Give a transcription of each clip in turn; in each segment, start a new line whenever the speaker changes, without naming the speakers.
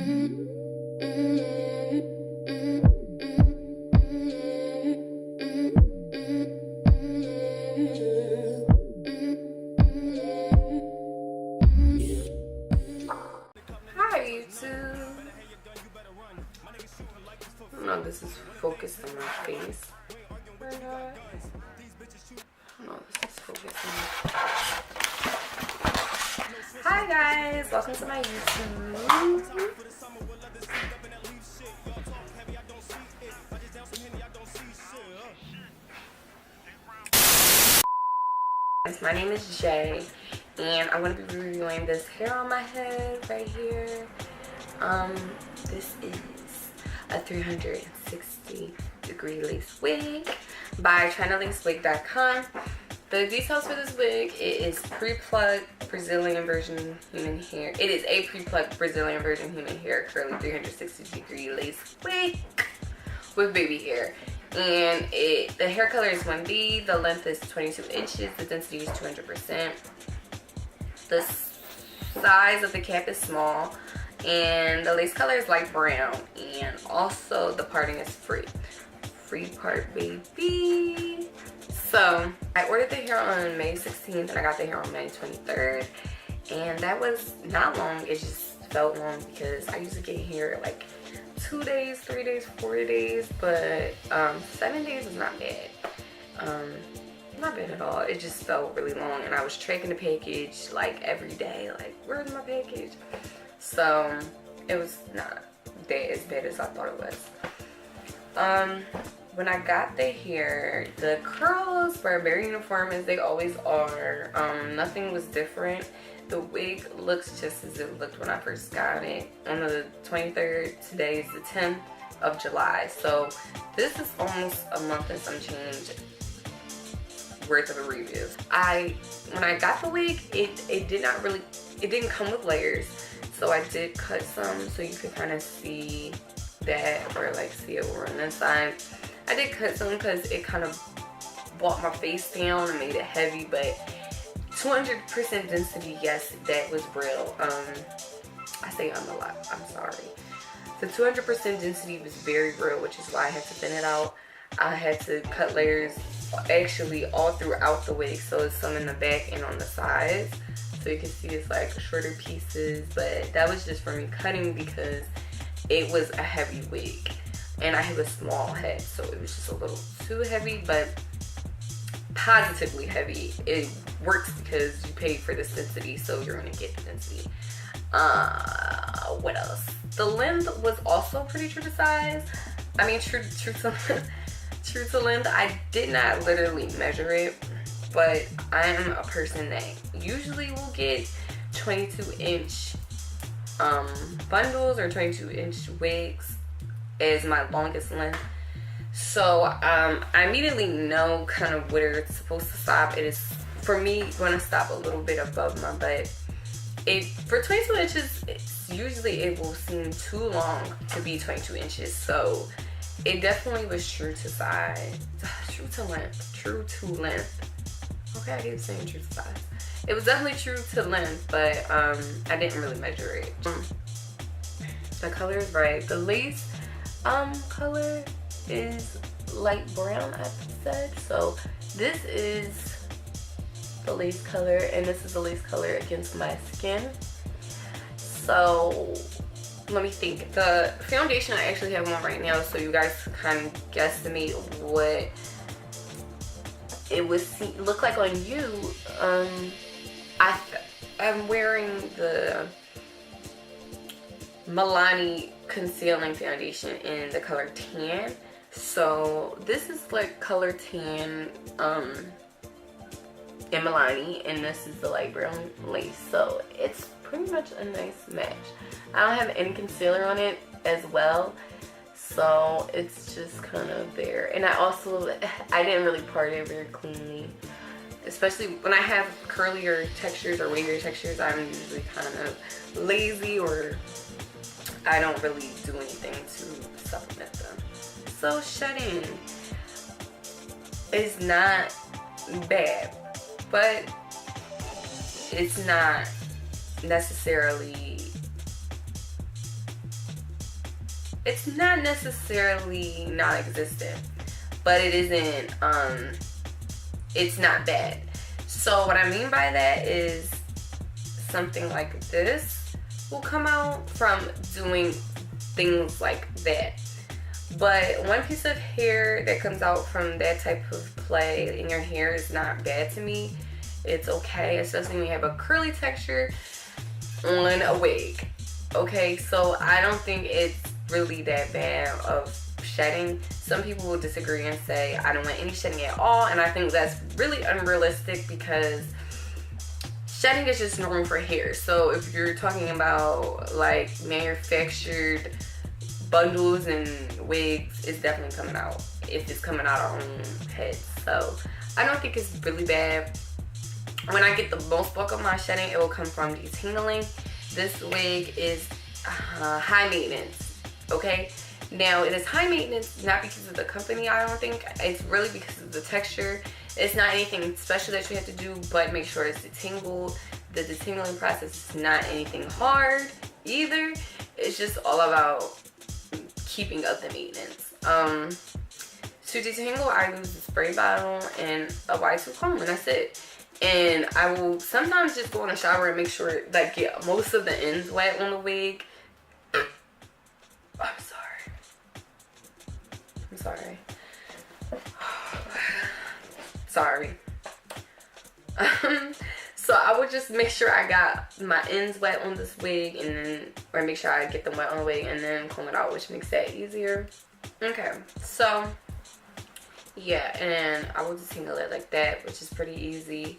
YouTube. I don't know if this is focused on my face or not. I don't know if this is focused on my... Hi guys, welcome to my YouTube. My name is Jay, and I'm going to be reviewing this hair on my head right here. This is a 360-degree lace wig by Chinalacewig.com. The details for this wig, it is pre-plucked Brazilian virgin human hair. It is a pre-plucked Brazilian virgin human hair curly 360-degree lace wig with baby hair. And the hair color is 1B, the length is 22 inches, the density is 200%. The size of the cap is small, and the lace color is light brown, and also the parting is free. Free part, baby. So I ordered the hair on May 16th, and I got the hair on May 23rd, and that was not long. It just felt long because I usually get hair like 2 days, 3 days, 4 days, but 7 days is not bad. Not bad at all. It just felt really long, and I was tracking the package like every day, like, where's my package? So it was not as bad as I thought it was. When I got the hair, the curls were very uniform as they always are. Nothing was different. The wig looks just as it looked when I first got it on the 23rd. Today is the 10th of July. So this is almost a month and some change worth of a review. When I got the wig, it didn't come with layers. So I did cut some so you could kind of see that, or like see it over on this side. I did cut some because it kind of brought my face down and made it heavy, but 200% density, yes, that was real. I say I'm a lot, I'm sorry. The 200% density was very real, which is why I had to thin it out. I had to cut layers actually all throughout the wig, so it's some in the back and on the sides. So you can see it's like shorter pieces, but that was just for me cutting because it was a heavy wig. And I have a small head, so it was just a little too heavy, but positively heavy. It works because you paid for this density, so you're gonna get the density. What else? The length was also pretty true to size. I mean, true to length. I did not literally measure it, but I am a person that usually will get 22-inch bundles or 22-inch wigs as my longest length. So I immediately know kind of where it's supposed to stop. It is, for me, going to stop a little bit above my butt. For 22 inches, usually it will seem too long to be 22 inches. So it definitely was true to size, true to length. Okay, I keep saying true to size. It was definitely true to length, but I didn't really measure it. The color is right. The lace color is light brown, I said. So this is the lace color, and this is the lace color against my skin. So let me think. The foundation I actually have on right now, so you guys kind of guesstimate what it would look like on you. I'm wearing the Milani concealing foundation in the color tan. So this is like color tan in Milani, and this is the light brown lace. So it's pretty much a nice match. I don't have any concealer on it as well, so it's just kind of there. And I didn't really part it very cleanly. Especially when I have curlier textures or wavier textures, I'm usually kind of lazy, or I don't really do anything to supplement them. So shedding is not bad, but it's not necessarily it's not necessarily non-existent, but it isn't, it's not bad. So what I mean by that is something like this will come out from doing things like that. But one piece of hair that comes out from that type of play in your hair is not bad to me. It's okay, especially when you have a curly texture on a wig. Okay, so I don't think it's really that bad of shedding. Some people will disagree and say I don't want any shedding at all, and I think that's really unrealistic because shedding is just normal for hair. So if you're talking about like manufactured bundles and wigs, it's definitely coming out if it's coming out our own heads. So I don't think it's really bad. When I get the most bulk of my shedding, it will come from detangling. This wig is high maintenance, okay? Now, it is high maintenance not because of the company, I don't think. It's really because of the texture. It's not anything special that you have to do, but make sure it's detangled. The detangling process is not anything hard either. It's just all about keeping up the maintenance. To detangle, I use a spray bottle and a Y2 comb, and that's it. And I will sometimes just go in the shower and make sure, like, get most of the ends wet on the wig. I'm sorry. Sorry. So I would just make sure I got my ends wet on this wig, and then, or make sure I get them wet on the wig and then comb it out, which makes that easier. Okay, so yeah, and I will detangle it like that, which is pretty easy.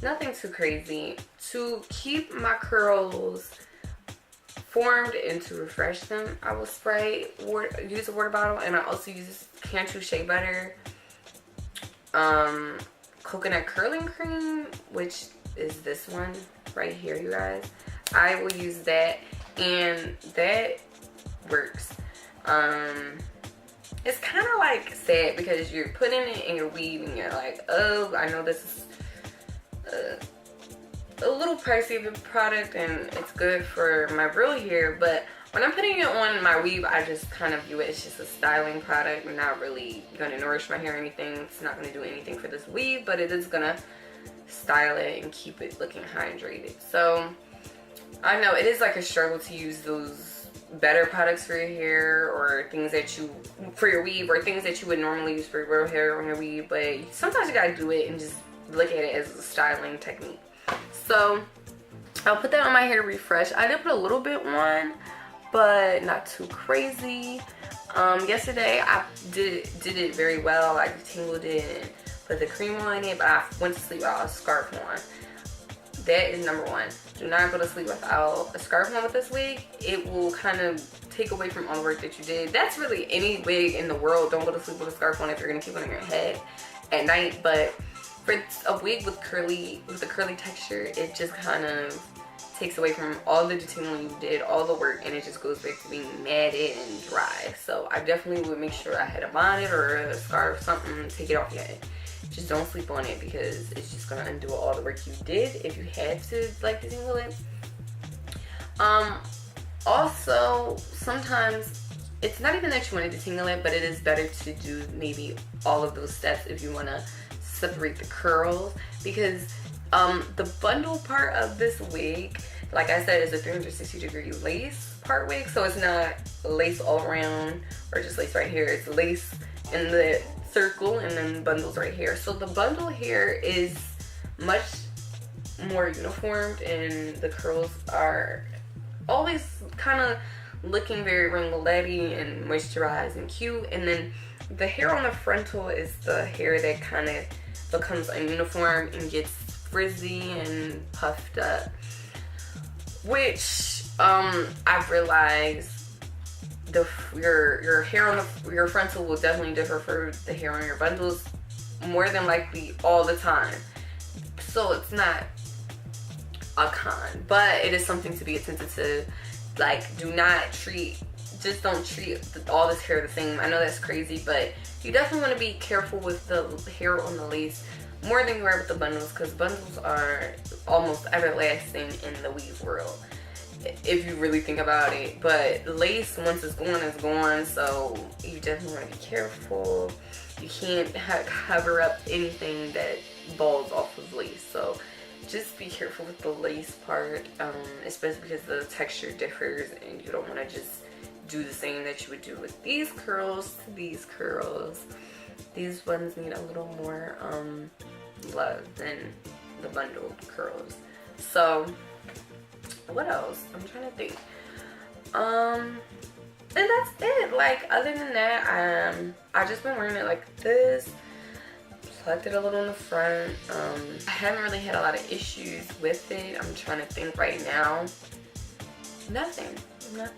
Nothing too crazy. To keep my curls formed and to refresh them, I will use a water bottle, and I also use Cantu Shea Butter, coconut curling cream, which is this one right here, you guys. I will use that, and that works. It's kind of like sad because you're putting it in your weave and you're like, oh, I know this is a little pricey of a product and it's good for my real hair, but when I'm putting it on my weave, I just kind of view it as just a styling product, not really going to nourish my hair or anything. It's not going to do anything for this weave, but it is going to style it and keep it looking hydrated. So I know it is like a struggle to use those better products for your hair, or things that you, for your weave, or things that you would normally use for your real hair on your weave, but sometimes you gotta do it and just look at it as a styling technique. So I'll put that on my hair to refresh. I did put a little bit on, but not too crazy. Yesterday I did it very well. I detangled it and put the cream on it, but I went to sleep without a scarf on. That is number one. Do not go to sleep without a scarf on with this wig. It will kind of take away from all the work that you did. That's really any wig in the world. Don't go to sleep with a scarf on if you're gonna keep it on your head at night. But for a wig with a curly texture, it just kind of takes away from all the detangling you did, all the work, and it just goes back to being matted and dry. So I definitely would make sure I had a bonnet or a scarf, something to take it off your head. Just don't sleep on it because it's just gonna undo all the work you did if you had to like detangle it. Also, sometimes it's not even that you want to detangle it, but it is better to do maybe all of those steps if you want to separate the curls, because the bundle part of this wig, like I said, is a 360-degree lace part wig, so it's not lace all around or just lace right here. It's lace in the circle and then bundles right here. So the bundle here is much more uniformed, and the curls are always kind of looking very ringletty and moisturized and cute. And then the hair on the frontal is the hair that kind of becomes ununiform and gets frizzy and puffed up, which I've realized your hair on your frontal will definitely differ for the hair on your bundles more than likely all the time. So it's not a con, but it is something to be attentive to. Like, just don't treat all this hair the same. I know that's crazy, but you definitely want to be careful with the hair on the lace more than you are with the bundles, because bundles are almost everlasting in the weave world. if you really think about it. But lace, once it's gone, so you definitely want to be careful. You can't cover up anything that balls off of lace, so just be careful with the lace part, especially because the texture differs and you don't want to just do the same that you would do with these curls to these curls. These ones need a little more love than the bundled curls. So what else? I'm trying to think. And that's it. Like, other than that, I just been wearing it like this. Plucked it a little in the front. I haven't really had a lot of issues with it. I'm trying to think right now. Nothing. I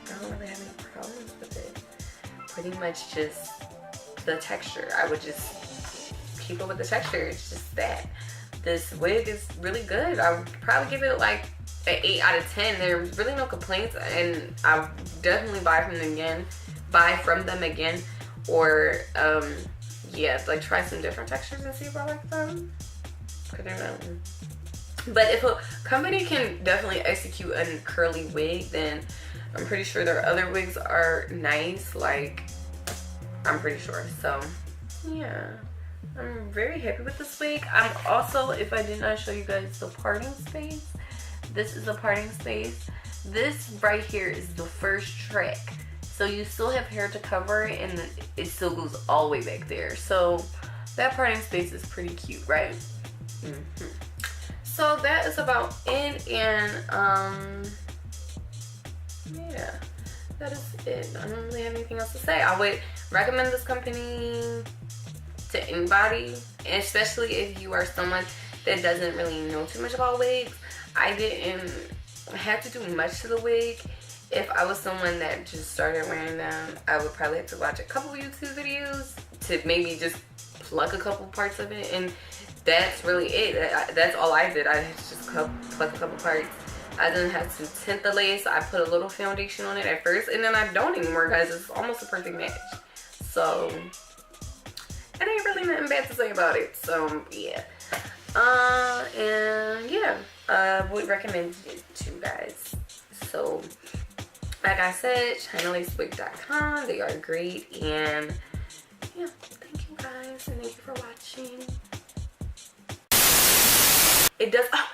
don't really have any problems with it. Pretty much just the texture. I would just keep it with the texture. It's just that. This wig is really good. I would probably give it like an 8 out of 10. There's really no complaints, and I'll definitely buy from them again. Or yeah, like try some different textures and see if I like them. I don't know. But if a company can definitely execute a curly wig, then I'm pretty sure their other wigs are nice. Like, I'm pretty sure. So yeah, I'm very happy with this wig. I'm also, if I did not show you guys the parting space, this is the parting space. This right here is the first track. So you still have hair to cover it, and it still goes all the way back there. So that parting space is pretty cute, right? So that is about it, and yeah, that is it. I don't really have anything else to say. I would recommend this company to anybody, and especially if you are someone that doesn't really know too much about wigs. I didn't have to do much to the wig. If I was someone that just started wearing them, I would probably have to watch a couple YouTube videos to maybe just pluck a couple parts of it, and that's really it. That's all I did. I just pluck a couple parts. I didn't have to tint the lace. I put a little foundation on it at first, and then I don't anymore, guys. It's almost a perfect match. So it ain't really nothing bad to say about it. So yeah, and yeah, would recommend it to you guys. So like I said, Chinalacewig.com. They are great, and yeah, thank you guys, and thank you for watching. It does. Oh,